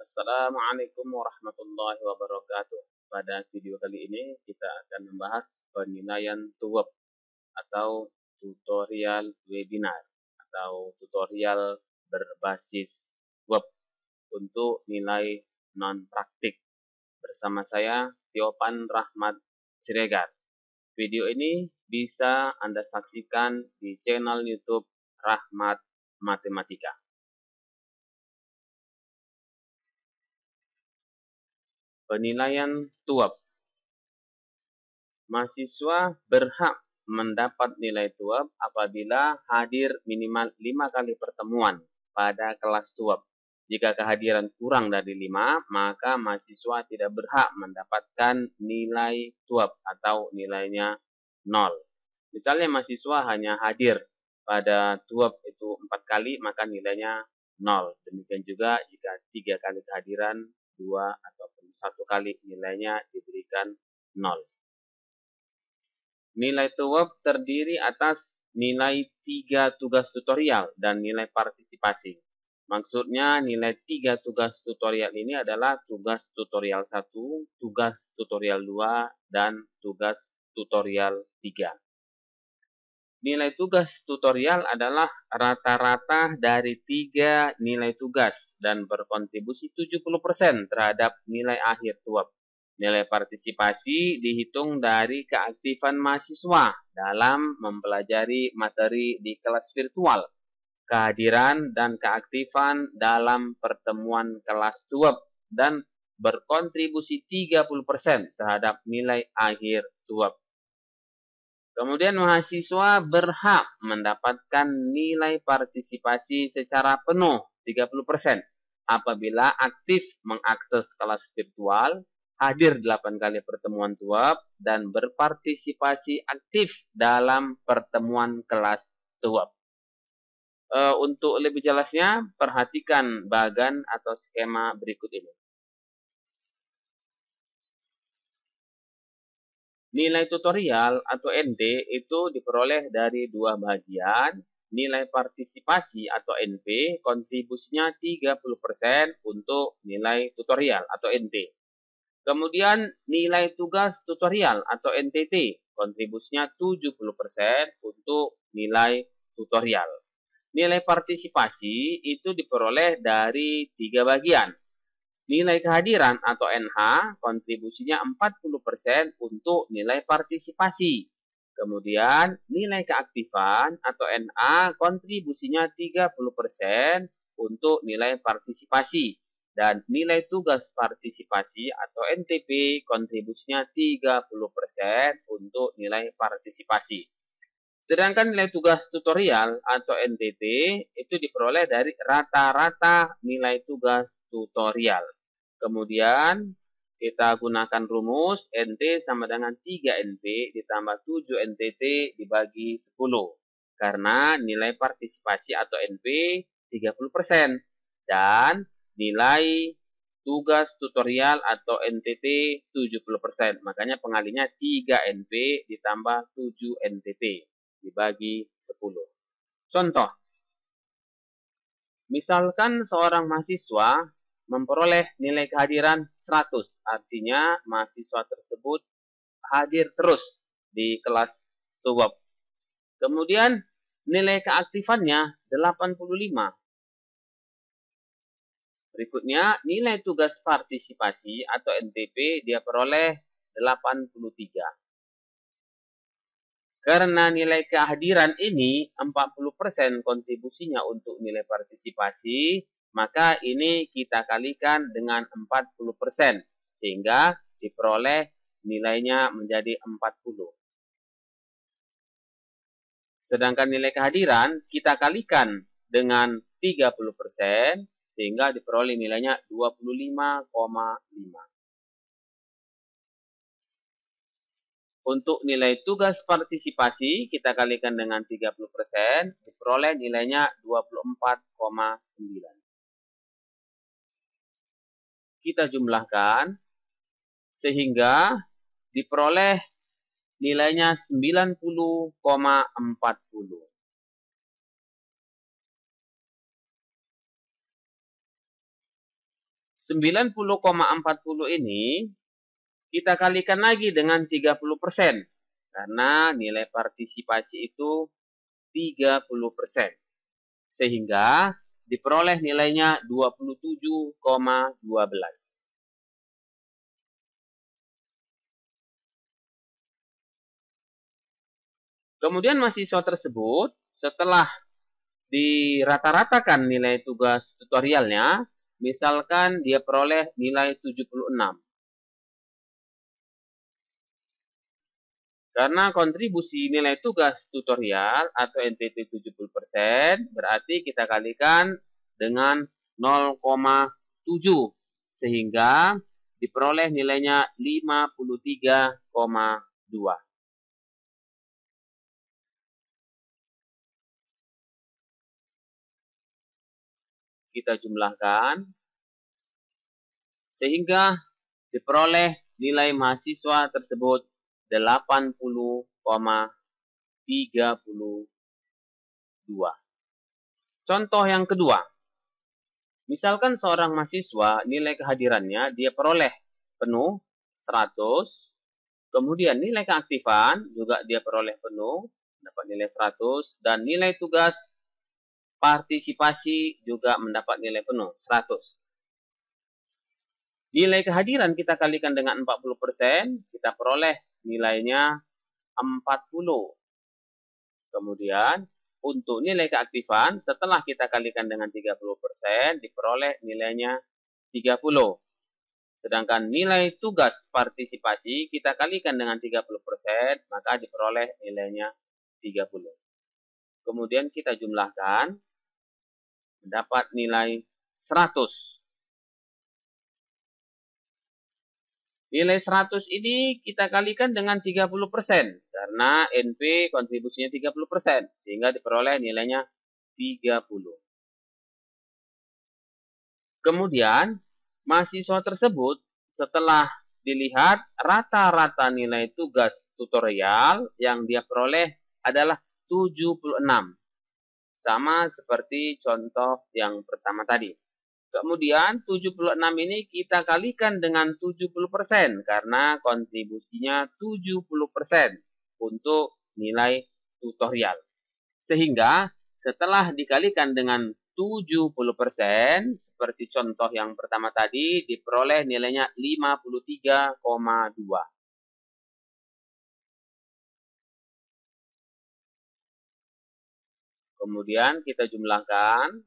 Assalamualaikum warahmatullahi wabarakatuh. Pada video kali ini kita akan membahas penilaian TUWEB atau tutorial webinar atau tutorial berbasis web untuk nilai non-praktik. Bersama saya Tiopan Rahmat Siregar. Video ini bisa Anda saksikan di channel YouTube Rahmat Matematika. Penilaian TUWEB. Mahasiswa berhak mendapat nilai TUWEB apabila hadir minimal 5 kali pertemuan pada kelas TUWEB. Jika kehadiran kurang dari 5, maka mahasiswa tidak berhak mendapatkan nilai TUWEB atau nilainya 0. Misalnya mahasiswa hanya hadir pada TUWEB itu 4 kali, maka nilainya 0. Demikian juga jika 3 kali kehadiran, 2 ataupun 1 kali nilainya diberikan 0. Nilai TUWEB terdiri atas nilai 3 tugas tutorial dan nilai partisipasi. Maksudnya nilai 3 tugas tutorial ini adalah tugas tutorial 1, tugas tutorial 2, dan tugas tutorial 3. Nilai tugas tutorial adalah rata-rata dari 3 nilai tugas dan berkontribusi 70% terhadap nilai akhir TUWEB. Nilai partisipasi dihitung dari keaktifan mahasiswa dalam mempelajari materi di kelas virtual, kehadiran dan keaktifan dalam pertemuan kelas TUWEB, dan berkontribusi 30% terhadap nilai akhir TUWEB. Kemudian mahasiswa berhak mendapatkan nilai partisipasi secara penuh 30% apabila aktif mengakses kelas virtual, hadir 8 kali pertemuan TUWEB, dan berpartisipasi aktif dalam pertemuan kelas TUWEB. Untuk lebih jelasnya, perhatikan bagan atau skema berikut ini. Nilai tutorial atau NT itu diperoleh dari 2 bagian. Nilai partisipasi atau NP kontribusinya 30% untuk nilai tutorial atau NT. Kemudian nilai tugas tutorial atau NTT kontribusinya 70% untuk nilai tutorial. Nilai partisipasi itu diperoleh dari 3 bagian. Nilai kehadiran atau NH kontribusinya 40% untuk nilai partisipasi. Kemudian nilai keaktifan atau NA kontribusinya 30% untuk nilai partisipasi. Dan nilai tugas partisipasi atau NTP kontribusinya 30% untuk nilai partisipasi. Sedangkan nilai tugas tutorial atau NTT itu diperoleh dari rata-rata nilai tugas tutorial. Kemudian kita gunakan rumus NT sama dengan 3 NP ditambah 7 NTT dibagi 10. Karena nilai partisipasi atau NP 30% dan nilai tugas tutorial atau NTT 70%. Makanya pengalinya 3 NP ditambah 7 NTT dibagi 10. Contoh, misalkan seorang mahasiswa memperoleh nilai kehadiran 100, artinya mahasiswa tersebut hadir terus di kelas TUWEB. Kemudian nilai keaktifannya 85. Berikutnya, nilai tugas partisipasi atau NTP dia peroleh 83. Karena nilai kehadiran ini 40% kontribusinya untuk nilai partisipasi, maka ini kita kalikan dengan 40%, sehingga diperoleh nilainya menjadi 40. Sedangkan nilai kehadiran kita kalikan dengan 30%, sehingga diperoleh nilainya 25,5. Untuk nilai tugas partisipasi, kita kalikan dengan 30%, diperoleh nilainya 24,9. Kita jumlahkan, sehingga diperoleh nilainya 90,40. 90,40 ini kita kalikan lagi dengan 30%. Karena nilai partisipasi itu 30%. Sehingga diperoleh nilainya 27,12. Kemudian mahasiswa tersebut setelah dirata-ratakan nilai tugas tutorialnya, misalkan dia peroleh nilai 76. Karena kontribusi nilai tugas tutorial atau NTT 70%, berarti kita kalikan dengan 0,7 sehingga diperoleh nilainya 53,2. Kita jumlahkan sehingga diperoleh nilai mahasiswa tersebut 80,32. Contoh yang kedua, misalkan seorang mahasiswa nilai kehadirannya dia peroleh penuh 100, kemudian nilai keaktifan juga dia peroleh penuh, dapat nilai 100, dan nilai tugas partisipasi juga mendapat nilai penuh 100. Nilai kehadiran kita kalikan dengan 40%, kita peroleh nilainya 40. Kemudian untuk nilai keaktifan setelah kita kalikan dengan 30% diperoleh nilainya 30. Sedangkan nilai tugas partisipasi kita kalikan dengan 30%, maka diperoleh nilainya 30. Kemudian kita jumlahkan, mendapat nilai 100. Nilai 100 ini kita kalikan dengan 30%, karena NP kontribusinya 30%, sehingga diperoleh nilainya 30. Kemudian, mahasiswa tersebut setelah dilihat rata-rata nilai tugas tutorial yang dia peroleh adalah 76. Sama seperti contoh yang pertama tadi. Kemudian 76 ini kita kalikan dengan 70% karena kontribusinya 70% untuk nilai tutorial. Sehingga setelah dikalikan dengan 70%, seperti contoh yang pertama tadi, diperoleh nilainya 53,2. Kemudian kita jumlahkan,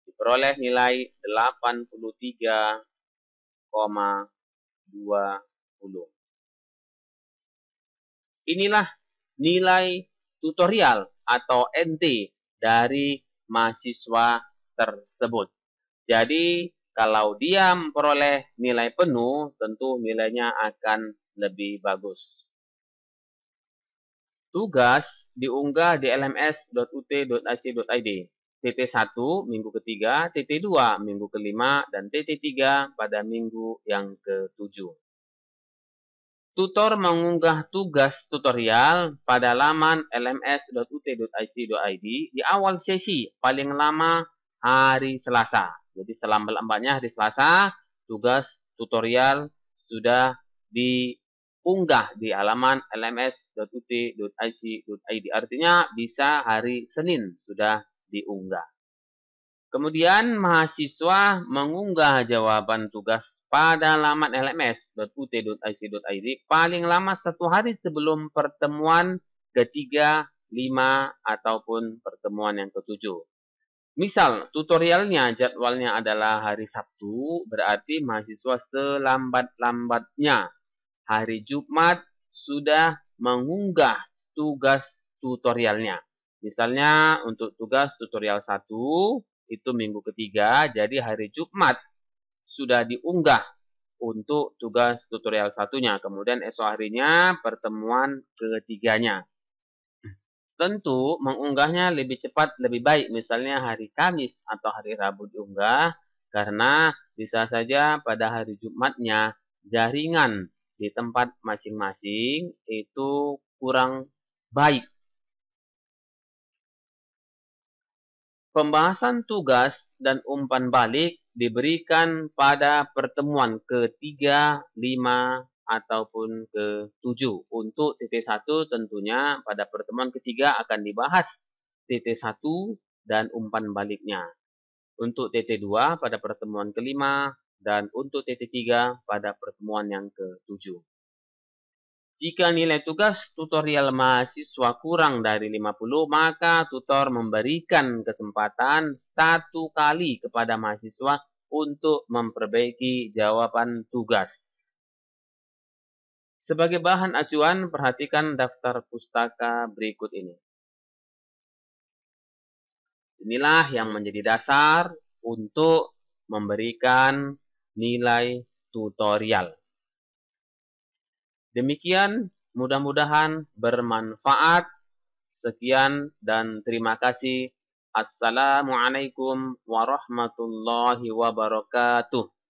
diperoleh nilai 83,20. Inilah nilai tutorial atau NT dari mahasiswa tersebut. Jadi, kalau dia memperoleh nilai penuh, tentu nilainya akan lebih bagus. Tugas diunggah di lms.ut.ac.id. TT1 minggu ketiga, TT2 minggu kelima, dan TT3 pada minggu yang ke-7. Tutor mengunggah tugas tutorial pada laman lms.ut.ac.id di awal sesi, paling lama hari Selasa. Jadi selambat-lambatnya hari Selasa, tugas tutorial sudah diunggah di halaman lms.ut.ac.id. Artinya bisa hari Senin sudah diunggah. Kemudian mahasiswa mengunggah jawaban tugas pada laman lms.ut.ac.id paling lama 1 hari sebelum pertemuan ketiga, 5, ataupun pertemuan yang ke-7. Misal tutorialnya jadwalnya adalah hari Sabtu, berarti mahasiswa selambat-lambatnya hari Jumat sudah mengunggah tugas tutorialnya. Misalnya untuk tugas tutorial 1 itu minggu ketiga, jadi hari Jumat sudah diunggah untuk tugas tutorial 1-nya. Kemudian esok harinya pertemuan ketiganya. Tentu mengunggahnya lebih cepat lebih baik, misalnya hari Kamis atau hari Rabu diunggah, karena bisa saja pada hari Jumatnya jaringan di tempat masing-masing itu kurang baik. Pembahasan tugas dan umpan balik diberikan pada pertemuan ke-3, 5, ataupun ke-7. Untuk TT1 tentunya pada pertemuan ketiga akan dibahas TT1 dan umpan baliknya. Untuk TT2 pada pertemuan ke-5 dan untuk TT3 pada pertemuan yang ke-7. Jika nilai tugas tutorial mahasiswa kurang dari 50, maka tutor memberikan kesempatan 1 kali kepada mahasiswa untuk memperbaiki jawaban tugas. Sebagai bahan acuan, perhatikan daftar pustaka berikut ini. Inilah yang menjadi dasar untuk memberikan nilai tutorial. Demikian, mudah-mudahan bermanfaat. Sekian dan terima kasih. Assalamualaikum warahmatullahi wabarakatuh.